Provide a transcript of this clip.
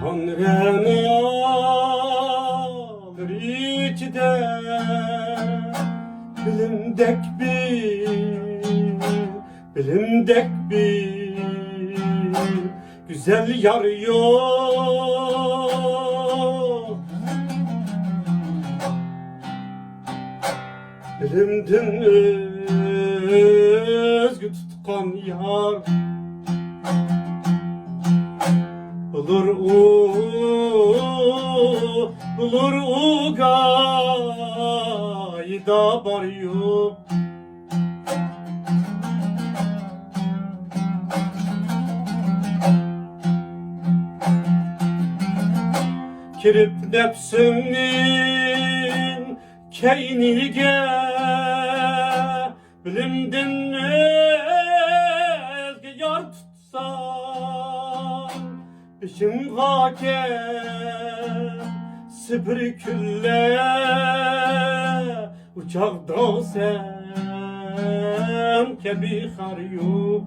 Tanrım alır içde bilimdek bir güzel yar yok. Bilimden özgü tutkan yar bulur u gayda bar yok. Kirip nefsinin keynige bilimden özge yar tutsan Bişim hakem sibri külle uçakta sen kebi har yok.